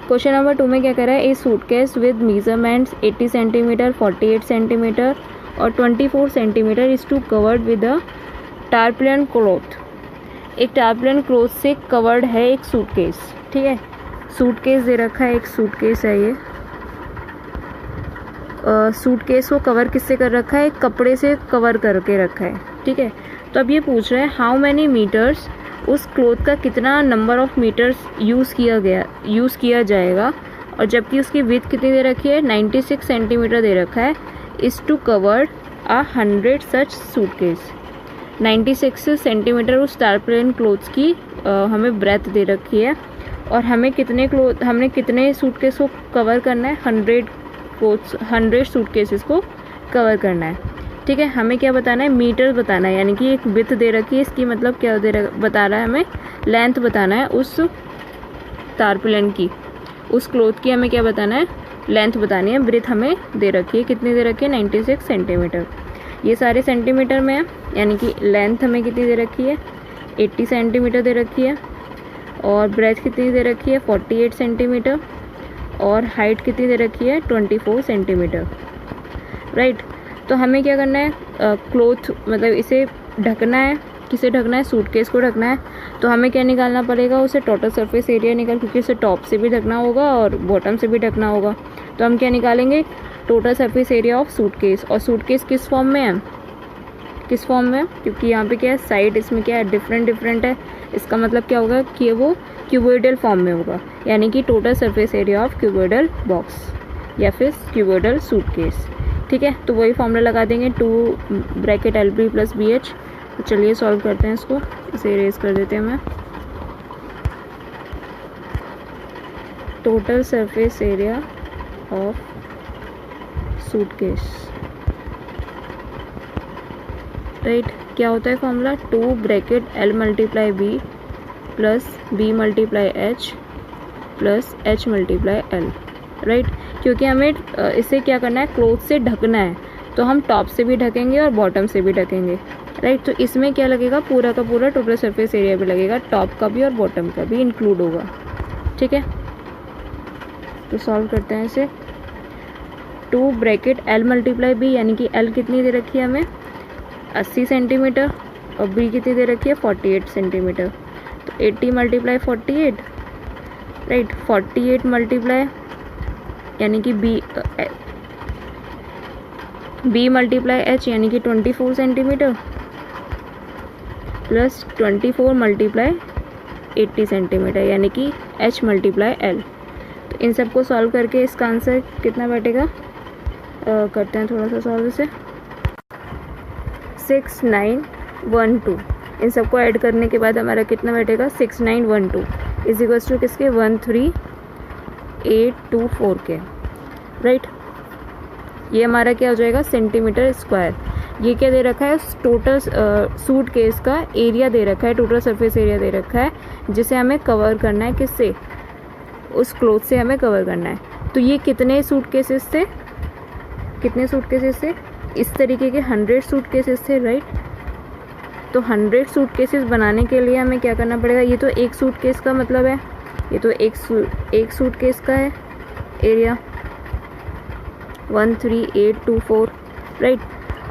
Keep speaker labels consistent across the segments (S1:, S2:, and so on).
S1: Question number 2 में क्या कह रहा है, a suitcase with measurements 80 centimetre, 48 centimetre और 24 centimetre is to covered with a tarpaulin cloth. एक टारपलिन क्लॉथ से कवर्ड है एक सूटकेस, ठीक है। सूटकेस दे रखा है, एक सूटकेस है ये। सूटकेस को कवर किससे कर रखा है, एक कपड़े से कवर करके रखा है, ठीक है। तो अब ये पूछ रहे हैं हाउ मैनी मीटर्स, उस क्लॉथ का कितना नंबर ऑफ मीटर्स यूज़ किया जाएगा, और जबकि उसकी विड्थ कितनी दे रखी है, 96 सेंटीमीटर दे रखा है, is to covered 100 such suitcase. 96 centimetre उस टारपलिन क्लॉथ्स की हमें ब्रेथ दे रखी है, और हमने कितने सूटकेस को कवर करना है, 100 सूटकेसेस को कवर करना है, ठीक है। हमें क्या बताना है, मीटर बताना है, यानी कि एक विड्थ दे रखी है, इसकी मतलब क्या बता रहा है, हमें लेंथ बताना है उस टारपलिन की, उस क्लॉथ की हमें क्या बताना है, लेंथ बतानी है। ब्रेथ हमें दे रखी है, कितनी दे रखी है, 96 सेंटीमीटर। ये सारे सेंटीमीटर में है, यानी कि लेंथ हमें कितनी दे रखी है, 80 सेंटीमीटर दे रखी है, और ब्रेथ कितनी दे रखी है, 48 सेंटीमीटर, और हाइट कितनी दे रखी है, 24 सेंटीमीटर, राइट। तो हमें क्या करना है, क्लॉथ मतलब इसे ढकना है, किसे ढकना है, सूटकेस को ढकना है। तो हमें क्या निकालना पड़ेगा, उसे टोटल सरफेस एरिया निकाल, क्योंकि उसे टॉप से भी ढकना होगा और बॉटम से भी ढकना होगा। तो हम क्या निकालेंगे, total surface area of suitcase. और सूटकेस किस फॉर्म में है, किस फॉर्म में, क्योंकि यहाँ पे क्या है, साइड इसमें क्या है, डिफरेंट है। इसका मतलब क्या होगा कि वो क्यूबॉइडल फॉर्म में होगा, यानी कि total surface area of cuboidal box या फिर क्यूबॉइडल सूटकेस, ठीक है। तो वही फॉर्मूला लगा देंगे, 2 ब्रैकेट LB + BH। तो चलिए सॉल्व करते हैं इसको, इसे इरेज कर देते हैं मैं। Total surface area of suitcase, right. क्या होता है formula, 2 bracket L × B + B × H + H × L, right. क्योंकि हमें इसे क्या करना है, क्लॉथ से ढकना है, तो हम टॉप से भी ढकेंगे और बॉटम से भी ढकेंगे, राइट। तो इसमें क्या लगेगा, पूरा का पूरा टोटल सरफेस एरिया भी लगेगा, टॉप का भी और बॉटम का भी इंक्लूड होगा, ठीक है। तो सॉल्व करते हैं इसे। 2 ब्रैकेट L × B, यानी कि L कितनी दे रखी है हमें, 80 सेंटीमीटर, और B कितनी दे रखी है, 48 सेंटीमीटर। तो 80 × 48, राइट। 48 मल्टीप्लाई यानी कि B × H यानी कि 24 सेंटीमीटर, प्लस 24 × 80 सेंटीमीटर यानी कि H × L। तो इन सबको सॉल्व करके इसका आंसर कितना बैठेगा, करते हैं थोड़ा सा सॉल्व इसे। 6912, इन सबको ऐड करने के बाद हमारा कितना बैठेगा, 6912 = किसके, 13824 के, राइट। ये हमारा क्या हो जाएगा, सेंटीमीटर स्क्वायर। ये क्या दे रखा है, टोटल सूटकेस का एरिया दे रखा है, टोटल सरफेस एरिया दे रखा है, जिसे हमें कवर करना है, किससे, उस क्लॉथ से हमें कवर करना है। तो ये कितने सूटकेसेस थे, इस तरीके के 100 सूटकेसेस थे, राइट। तो 100 सूटकेसेस बनाने के लिए हमें क्या करना पड़ेगा, ये तो एक सूटकेस का मतलब है, ये तो एक सूटकेस का है एरिया 13824, राइट।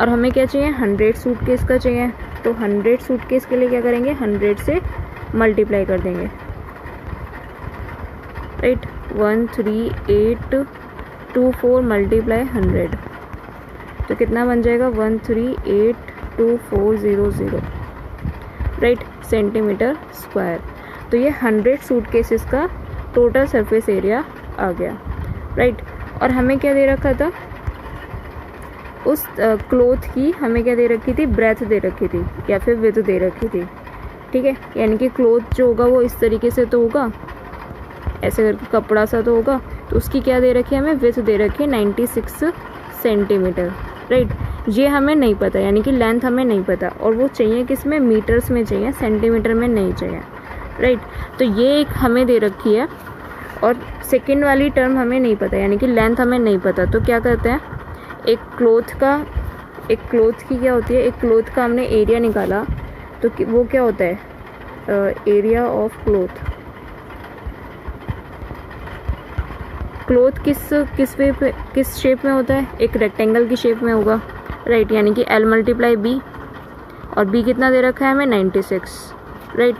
S1: और हमें क्या चाहिए, 100 सूटकेस का चाहिए। तो 100 सूटकेस के लिए क्या करेंगे, 100 से मल्टीप्लाई कर देंगे, राइट। 13824 × 100, तो कितना बन जाएगा, 1382400, राइट, सेंटीमीटर स्क्वायर। तो ये 100 सूटकेसेस का टोटल सरफेस एरिया आ गया, राइट। और हमें क्या दे रखा था, उस क्लॉथ की हमें क्या दे रखी थी, ब्रेथ दे रखी थी या फिर विड्थ दे रखी थी, ठीक है। यानी कि क्लॉथ जो होगा वो इस तरीके से तो होगा, ऐसे करके कपड़ा सा तो होगा, तो उसकी क्या दे रखी है, हमें विड्थ दे रखी है 96 सेंटीमीटर, राइट। ये हमें नहीं पता, यानी कि लेंथ हमें नहीं पता, और वो चाहिए किस में, मीटर्स में चाहिए, सेंटीमीटर में नहीं चाहिए, राइट। तो ये एक हमें दे रखी है, और सेकंड वाली टर्म हमें नहीं पता, यानी कि लेंथ हमें नहीं पता। तो क्या करते हैं, एक क्लॉथ की क्या होती है, एक क्लॉथ का हमने एरिया निकाला, तो वो क्या होता है, एरिया ऑफ क्लॉथ, क्लोथ किस शेप में होता है, एक रेक्टेंगल की शेप में होगा, राइट, यानी कि L × B, और B कितना दे रखा है हमें 96, राइट।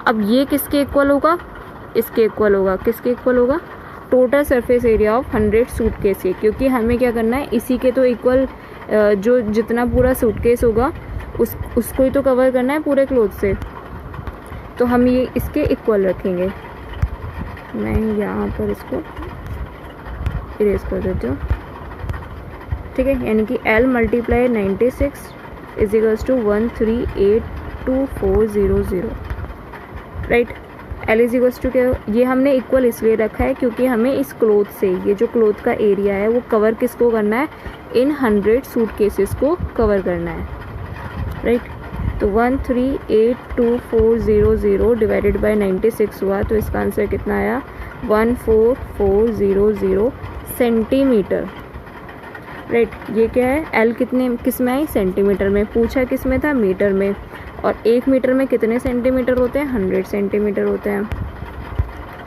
S1: अब ये किसके इक्वल होगा, इसके इक्वल होगा, किसके इक्वल होगा, total surface area of 100 suitcase के, क्योंकि हमें क्या करना है, इसी के तो इक्वल जो जितना पूरा सूटकेस होगा उसको ही तो कवर करना है पूरे क्लोथ से, तो हम ये इसके इक्वल रखेंगे। मैं यहाँ पर इसको इरेज कर देती हूँ, ठीक है, यानी कि L × 96 = 1382400, राइट। L = क्या, ये हमने इक्वल इसलिए रखा है क्योंकि हमें इस क्लोथ से, ये जो क्लोथ का एरिया है वो कवर किसको करना है, इन 100 सूटकेसेस को कवर करना है, राइट। तो 1382400 डिवाइडेड बाय 96 हुआ, तो इसका आंसर कितना आया, 14400 सेंटीमीटर, राइट। ये क्या है, L किस में आई, सेंटीमीटर में, पूछा किस में था, मीटर में, और 1 मीटर में कितने सेंटीमीटर होते हैं, 100 सेंटीमीटर होते हैं,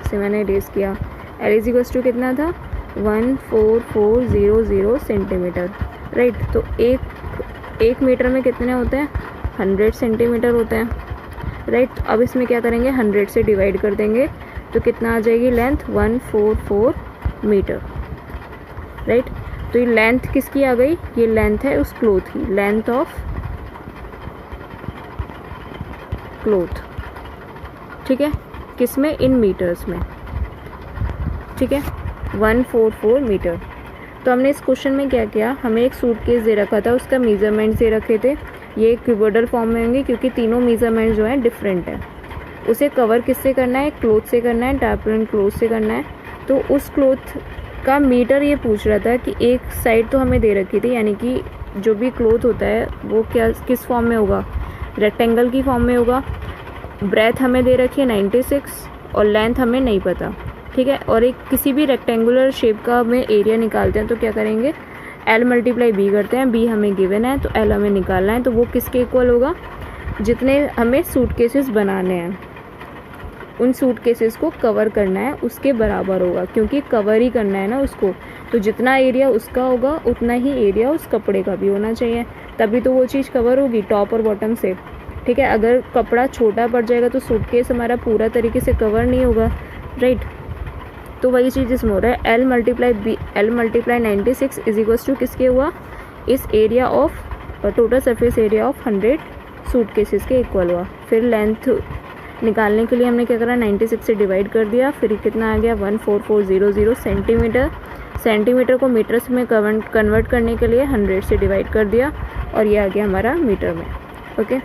S1: इसे मैंने इरेज किया। L = कितना था, 14400 सेंटीमीटर, राइट। तो एक मीटर में कितने होते हैं, 100 सेंटीमीटर होते हैं, राइट। अब इसमें क्या करेंगे, 100 से डिवाइड कर देंगे, तो कितना आ जाएगी लेंथ, 144 मीटर, राइट। तो ये लेंथ किसकी आ गई, ये लेंथ है उस क्लोथ की, लेंथ ऑफ क्लोथ, ठीक है, किस में, इन मीटर्स में, ठीक है, 144 मीटर। तो हमने इस क्वेश्चन में क्या किया, हमें एक सूटकेस दे रखा था, उसका मेजरमेंट दे रखे थे, ये क्यूबोइडल फॉर्म में होंगे क्योंकि तीनों मेजरमेंट जो हैं डिफरेंट है। उसे कवर किससे करना है, क्लोथ से करना है, टारपोलिन क्लोथ से करना है। तो उस क्लोथ का मीटर ये पूछ रहा था कि एक साइड तो हमें दे रखी थी, यानी कि जो भी क्लोथ होता है वो किस फॉर्म में होगा, रेक्टेंगल की फॉर्म में होगा, ब्रेथ हमें दे रखी है 96 और लेंथ हमें नहीं पता, ठीक है। और एक किसी भी रेक्टेंगुलर शेप का हमें एरिया निकालते हैं तो क्या करेंगे, L × B करते हैं, B हमें गिवन है तो L हमें निकालना है, तो वो किसके इक्वल होगा, जितने हमें सूटकेसेस बनाने हैं उन सूटकेसेस को कवर करना है उसके बराबर होगा, क्योंकि कवर ही करना है ना उसको, तो जितना एरिया उसका होगा उतना ही एरिया उस कपड़े का भी होना चाहिए, तभी तो वो चीज़ कवर होगी टॉप और बॉटम से, ठीक है। अगर कपड़ा छोटा पड़ जाएगा तो सूटकेस हमारा पूरा तरीके से कवर नहीं होगा, राइट। तो वही चीज़ इसमें हो रहा है, L × 96 = किसके हुआ, इस area of total surface area of 100 suitcases के इक्वल हुआ। फिर लेंथ निकालने के लिए हमने क्या करा, 96 से डिवाइड कर दिया, फिर कितना आ गया 14400 सेंटीमीटर, सेंटीमीटर को मीटर्स में कन्वर्ट करने के लिए 100 से डिवाइड कर दिया और ये आ गया हमारा मीटर में, ओके।